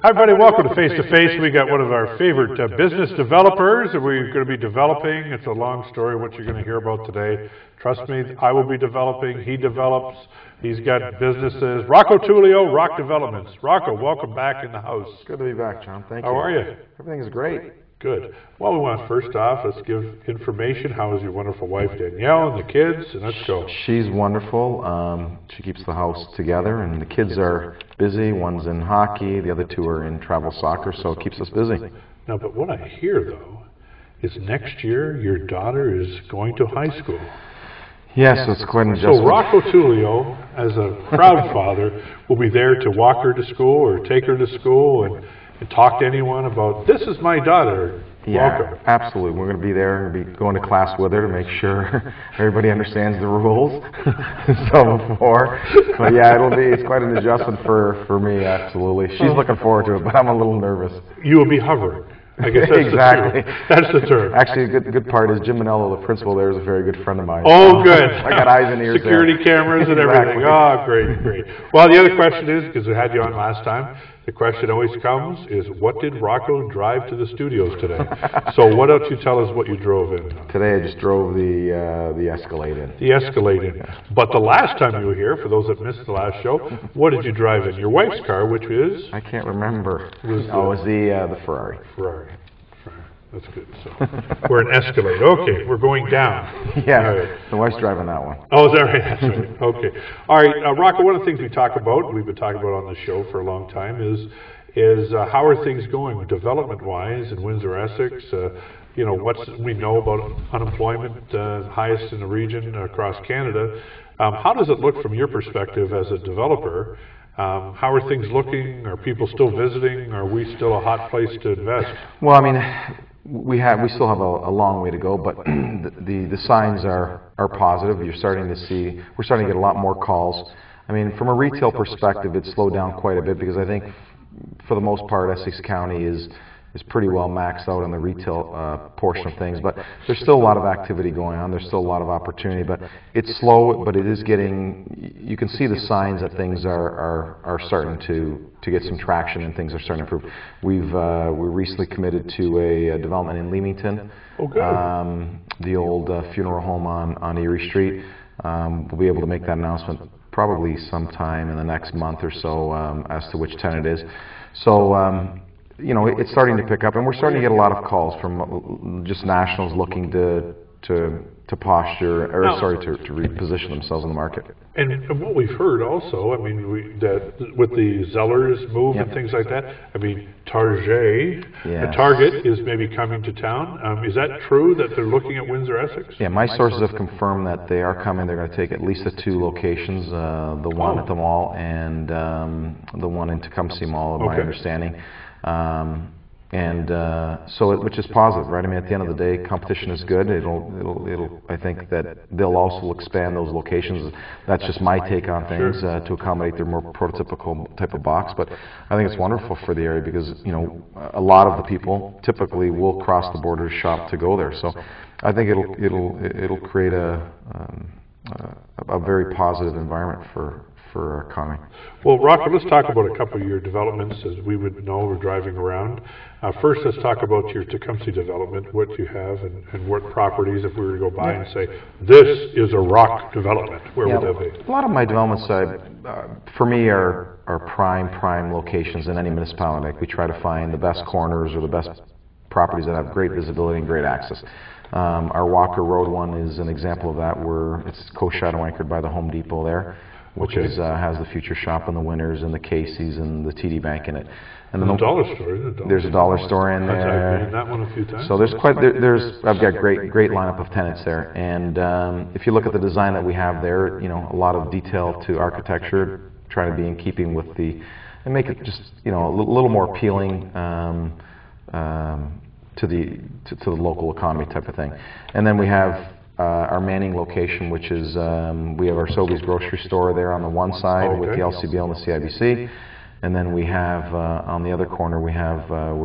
Hi, everybody. Welcome to Face to Face. We got one of our favorite business developers that we're going to be developing. It's a long story, what you're going to hear about today. Trust me, I will be developing. He develops. He's got businesses. Rocco Tullio, Rock Developments. Rocco, welcome back in the house. Good to be back, John. Thank you. How are you? Everything's great. Good. Well, we want first off, let's give information. How is your wonderful wife Danielle and the kids? And let's go. She's wonderful. She keeps the house together, and the kids are busy. One's in hockey, the other two are in travel soccer, so it keeps us busy. Now, but what I hear though is next year your daughter is going to high school. Yes, it's quite an adjustment. So Rocco Tullio, as a proud father, will be there to walk her to school or take her to school and talk to anyone about, this is my daughter. Yeah, Welcome. absolutely. We're going to be there and be going to class with her to make sure everybody understands the rules. But yeah, it's quite an adjustment for me, absolutely. She's looking forward to it, but I'm a little nervous. You will be hovering. I guess that's exactly. That's the term. Actually, a good part is Jim Manello, the principal there, is a very good friend of mine. Oh, good. I got eyes and ears Security there. cameras and everything. Oh, great. Well, the other question is, because we had you on last time, the question always comes is, what did Rocco drive to the studios today? So why don't you tell us what you drove in? Today I just drove the Escalade in. The Escalade in. But the last time you were here, for those that missed the last show, what did you drive in? Your wife's car, which is? I can't remember. It was the Ferrari. Ferrari. That's good. So we're an Escalade. Okay, we're going down. Yeah, right. the wife's driving that one. Oh, is that right? That's right. Okay. All right, Rocco, one of the things we talk about, we've been talking about on the show for a long time, is how are things going development-wise in Windsor-Essex? We know about unemployment, highest in the region across Canada. How does it look from your perspective as a developer? How are things looking? Are people still visiting? Are we still a hot place to invest? Well, I mean, we still have a long way to go, but the signs are positive. We're starting to get a lot more calls. I mean, from a retail perspective, it's slowed down quite a bit because I think for the most part, Essex County is pretty well maxed out on the retail portion of things, but there's still a lot of activity going on. There's still a lot of opportunity, but it's slow, but it is getting, you can see the signs that things are starting to get some traction and things are starting to improve. We recently committed to a development in Leamington. Oh, good. The old funeral home on Erie Street. We'll be able to make that announcement probably sometime in the next month or so as to which tenant it is. So, it's starting to pick up, and we're starting to get a lot of calls from just nationals looking to posture, to reposition themselves in the market. And what we've heard also, I mean, that with the Zellers move and things like that, I mean, Target is maybe coming to town. Is that true that they're looking at Windsor-Essex? Yeah, my sources have confirmed that they are coming. They're going to take at least the two locations, the one at the mall and the one in Tecumseh Mall, my understanding. Which is positive, right? I mean, at the end of the day, competition is good. It'll. I think that they'll also expand those locations. That's just my take on things to accommodate their more prototypical type of box. But I think it's wonderful for the area because a lot of the people typically will cross the border to shop to go there. So I think it'll create a very positive environment for our economy. Well, Rocco, let's talk about a couple of your developments as we would know we're driving around. First, let's talk about your Tecumseh development, what you have and what properties, if we were to go by and say, this is a rock development, where would that be? A lot of my developments, for me, are prime locations in any municipality. Like we try to find the best corners or the best properties that have great visibility and great access. Our Walker Road one is an example of that, where it's co-shadow anchored by the Home Depot there, which has the Future Shop and the Winners and the Casey's and the TD Bank in it. And the dollar store, isn't it? There's a dollar store in there. I've been in that one a few times. So I've got great lineup of tenants there. And if you look at the design that we have there, a lot of detail to architecture, trying to be in keeping with and make it just a little more appealing to the local economy type of thing. And then we have our Manning location, which is we have our Sobeys grocery store there on the one side with the LCBO and the CIBC, and then we have on the other corner we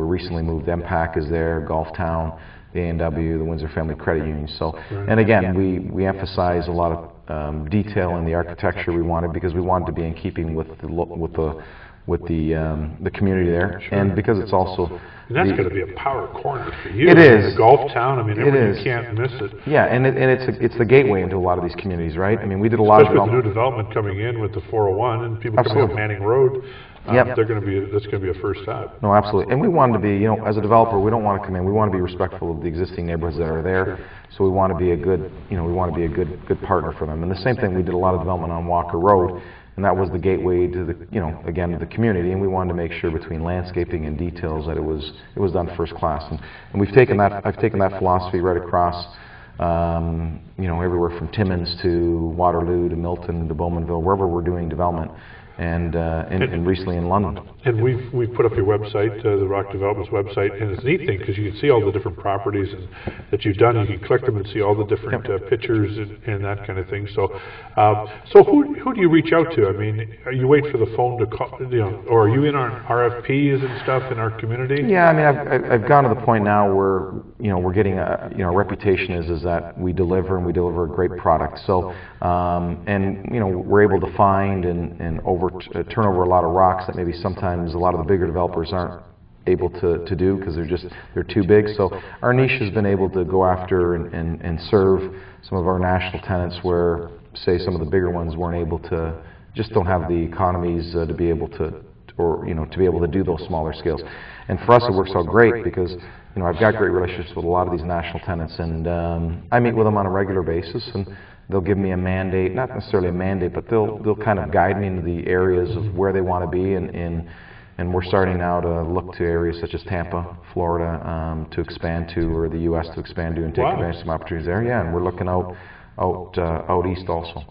recently moved. MPAC is there, Golf Town, the A&W, the Windsor Family Credit Union. So, and again, we emphasize a lot of detail in the architecture we wanted because we wanted to be in keeping with the the community there, Sure. and because it's also And that's going to be a power corner for you. It is. A golf town. I mean, It you is. can't miss it. Yeah, and it's the gateway into a lot of these communities, right? I mean, we did a lot Especially of with the new development coming in with the 401 and people coming up Absolutely. Manning Road. Yep. That's going to be a first stop. No, absolutely. And we wanted to be, you know, as a developer, we don't want to come in. We want to be respectful of the existing neighborhoods that are there. So we want to be a good, you know, we want to be a good partner for them. And the same thing, we did a lot of development on Walker Road, and that was the gateway to the, you know, again, to the community. And we wanted to make sure between landscaping and details that it was done first class. And we've taken that, I've taken that philosophy right across, you know, everywhere from Timmins to Waterloo to Milton to Bowmanville, wherever we're doing development. And recently in London. And we've put up your website, the Rock Development's website, and it's a neat thing because you can see all the different properties that you've done. You can click them and see all the different pictures and that kind of thing. So, so who do you reach out to? I mean, you wait for the phone to call, you know, or are you in on RFPs and stuff in our community? Yeah, I mean, I've gone to the point now where, you know, we're getting a, you know, reputation is that we deliver, and we deliver a great product. So, and you know, we're able to find and turn over a lot of rocks that maybe sometimes a lot of the bigger developers aren't able to do because they're too big. So our niche has been able to go after and serve some of our national tenants where, say, some of the bigger ones weren't able to, just don't have the economies to be able to, or, you know, to be able to do those smaller scales. And for us it works out great because, you know, I've got great relationships with a lot of these national tenants, and I meet with them on a regular basis, and they'll give me a mandate, not necessarily a mandate, but they'll kind of guide me into the areas of where they want to be, and we're starting now to look to areas such as Tampa, Florida, to expand to, or the U.S. to expand to, and take advantage of some opportunities there. Yeah, and we're looking out east also.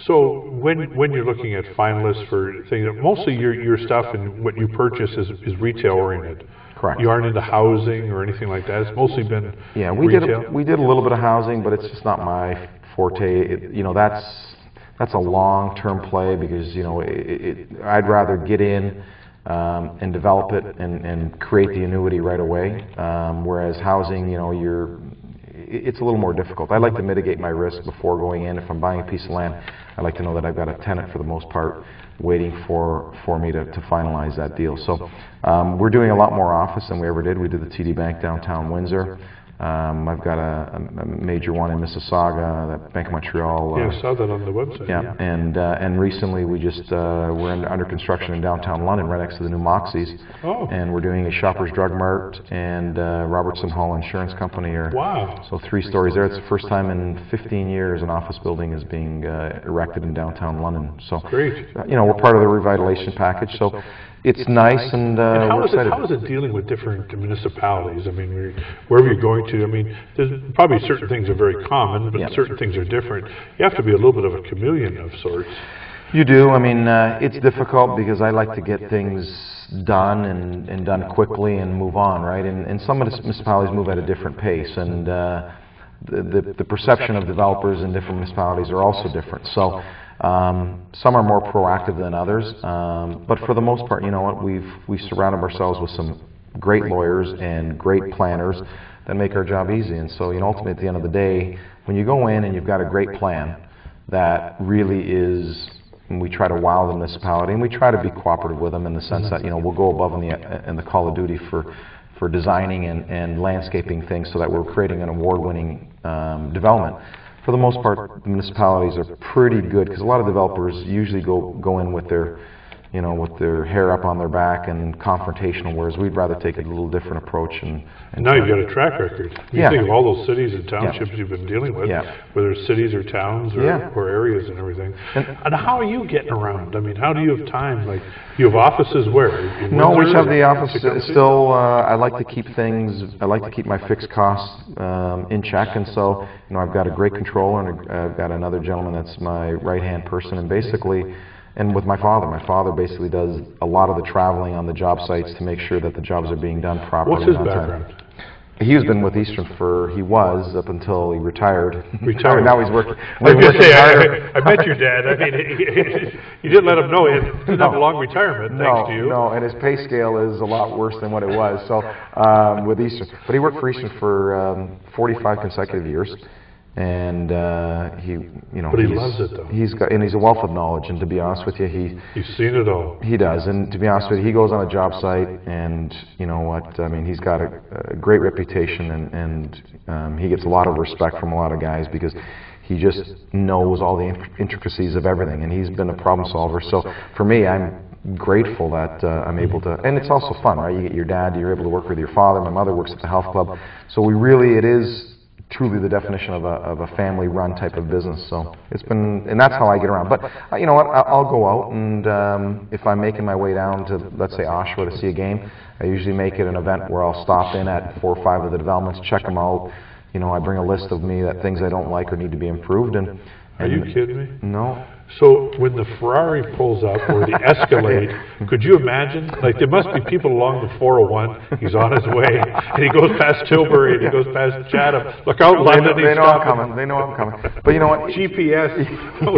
So when you're looking at finalists for things, mostly your stuff and what you purchase is retail oriented. Correct. You aren't into housing or anything like that. It's mostly been retail. We did a little bit of housing, but it's just not my forte. You know, that's a long-term play because, you know, I'd rather get in and develop it and create the annuity right away. Whereas housing, you know, it's a little more difficult. I like to mitigate my risk before going in. If I'm buying a piece of land, I like to know that I've got a tenant for the most part waiting for me to finalize that deal. So we're doing a lot more office than we ever did. We did the TD Bank downtown Windsor. I've got a major one in Mississauga, that Bank of Montreal. Yeah, I saw that on the website. Yeah, and recently we just we're under construction in downtown London, right next to the new Moxies. Oh. And we're doing a Shoppers Drug Mart and Robertson Hall Insurance Company. Wow. So 3 stories there. It's the first time in 15 years an office building is being erected in downtown London. So great. You know, we're part of the revitalization package. So it's nice, and how we're excited. How is it dealing with different municipalities? I mean, wherever you're going to, I mean, there's probably certain things are very common, but certain things are different. You have to be a little bit of a chameleon of sorts. You do. I mean, it's difficult because I like to get things done and done quickly and move on, right? And some municipalities move at a different pace, and the perception of developers in different municipalities are also different. So some are more proactive than others, but for the most part, you know what, we've surrounded ourselves with some great lawyers and great planners that make our job easy. And so, you know, ultimately at the end of the day, when you go in and you've got a great plan that really is, and we try to wow the municipality, and we try to be cooperative with them in the sense that, you know, we'll go above in the call of duty for designing and landscaping things so that we're creating an award-winning development. For the most part, the municipalities are pretty good because a lot of developers usually go in with their, you know, with their hair up on their back and confrontational, whereas we'd rather take a little different approach. And now you've got a track record. You think of all those cities and townships you've been dealing with, whether it's cities or towns or areas and everything. And how are you getting around? I mean, how do you have time? Like, you have offices where? No, we have the office still. I like to keep things. I like to keep my fixed costs in check, and so, you know, I've got a great controller, and I've got another gentleman that's my right-hand person, and basically. And with my father basically does a lot of the traveling on the job sites to make sure that the jobs are being done properly. What's his background? He's been with Eastern he was up until he retired. Retired. Now he's working. I was going to say, I met your dad. I mean, you didn't let him know he didn't have a long retirement, thanks to you. No, and his pay scale is a lot worse than what it was. So with Eastern, but he worked for Eastern for 45 consecutive years. and he, you know, But he loves it, though. He's a wealth of knowledge, and to be honest with you, He's seen it all. he does, and to be honest with you, he goes on a job site, and you know what, I mean, he's got a great reputation, and he gets a lot of respect from a lot of guys because he just knows all the intricacies of everything, and he's been a problem solver. So for me, I'm grateful that I'm able to, and it's also fun, right? You get your dad, you're able to work with your father. My mother works at the health club, so it is truly the definition of a family-run type of business. So it's been, and that's how I get around. But you know what? I'll go out, and if I'm making my way down to, let's say, Oshawa to see a game, I usually make it an event where I'll stop in at 4 or 5 of the developments, check them out. You know, I bring a list of things I don't like or need to be improved. And Are you kidding me? No. So when the Ferrari pulls up, or the Escalade, could you imagine? Like, there must be people along the 401, he's on his way, and he goes past Tilbury, and he goes past Chatham. Look out, London, they know I'm coming. They know I'm coming. But you know what? GPS.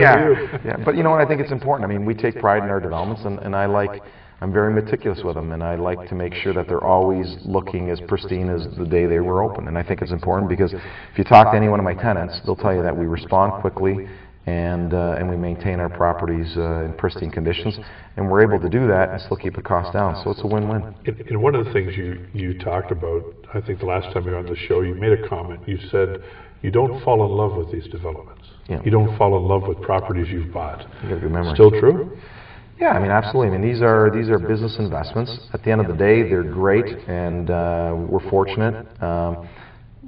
Yeah. But you know what? I think it's important. I mean, we take pride in our developments, and I'm very meticulous with them, and I like to make sure that they're always looking as pristine as the day they were open. And I think it's important because if you talk to any one of my tenants, they'll tell you that we respond quickly, and we maintain our properties in pristine conditions, and we're able to do that and still keep the cost down. So it's a win-win. And one of the things you talked about, I think the last time you were on the show, you made a comment. You said you don't fall in love with these developments. Yeah. You don't fall in love with properties you've bought. You got a good memory. Still true? Yeah, I mean, absolutely. I mean, these are business investments. At the end of the day, they're great, and we're fortunate.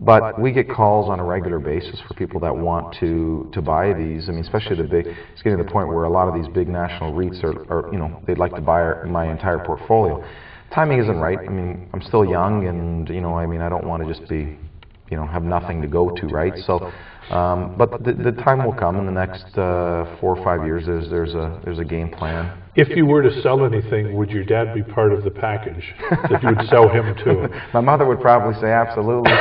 But we get calls on a regular basis for people that want to buy these. I mean, especially it's getting to the point where a lot of these big national REITs are you know, they'd like to buy my entire portfolio. Timing isn't right. I mean, I'm still young, and you know, I mean, I don't want to just be, you know, have nothing to go to, right? So, but the time will come in the next 4 or 5 years. There's a game plan. If you were to sell anything, would your dad be part of the package that you would sell him to? My mother would probably say absolutely.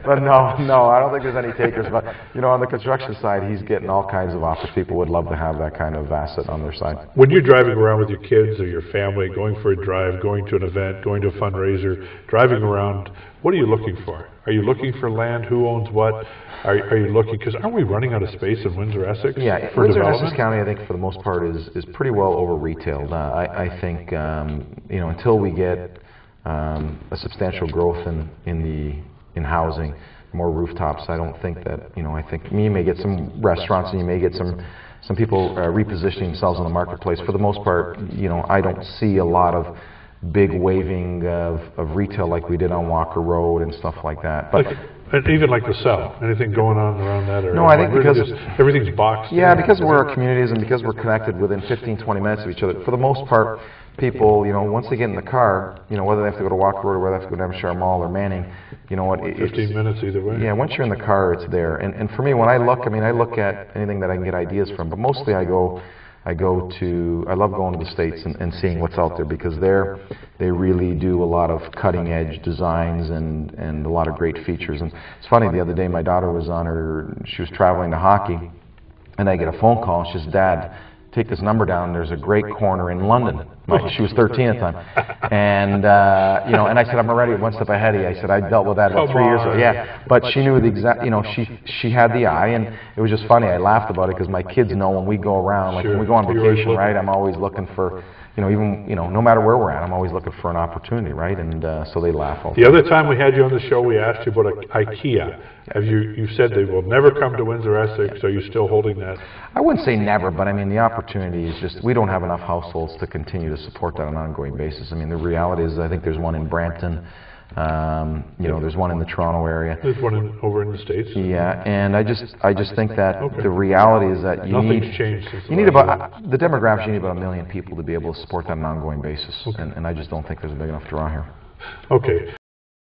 but no, I don't think there's any takers. But you know, on the construction side, he's getting all kinds of offers. People would love to have that kind of asset on their side. When you're driving around with your kids or your family, going for a drive, going to an event, going to a fundraiser, driving around, what are you looking for? Are you looking for land? Who owns what? Are you looking, because aren't we running out of space in Windsor-Essex? Yeah, for Windsor-Essex County, I think for the most part is pretty well over-retailed. I think you know, until we get a substantial growth in housing, more rooftops, I don't think that, you know, I think you may get some restaurants and you may get some people repositioning themselves in the marketplace. For the most part, you know, I don't see a lot of big waving of retail like we did on Walker Road and stuff like that. But and even like the South, anything going on around that area? No, I think because everything's boxed. Yeah, because we're our communities and because we're connected within 15, 20 minutes of each other. For the most part, people, you know, once they get in the car, you know, whether they have to go to Walker Road or whether they have to go to Devonshire Mall or Manning, you know what? 15 minutes either way. Yeah, once you're in the car, it's there. And for me, when I look, I mean, I look at anything that I can get ideas from, but mostly I love going to the States and seeing what's out there, because they really do a lot of cutting edge designs and a lot of great features. And it's funny, the other day my daughter was she was traveling to hockey, and I get a phone call, and she says, "Dad, take this number down, there's a great corner in London." She was 13 at the time. And, you know, and I said, "I'm already one step ahead of you." I said, "I dealt with that about 3 years ago." Yeah, but she knew the exact, you know, she had the eye, and it was just funny. I laughed about it because my kids know when we go around, like when we go on vacation, right, I'm always looking for, you know, even, you know, no matter where we're at, I'm always looking for an opportunity, right? And so they laugh. The other time we had you on the show, we asked you about IKEA. You said they will never come to Windsor-Essex. Are you still holding that? I wouldn't say never, but I mean, the opportunity is just, we don't have enough households to continue to support that on an ongoing basis. I mean, the reality is, I think there's one in Brampton. You know, there's one in the Toronto area. There's one over in the States. Yeah, and I just think that the reality is that nothing's changed since you need about the demographics. You need about 1 million people to be able to support that on an ongoing basis, and I just don't think there's a big enough draw here. Okay.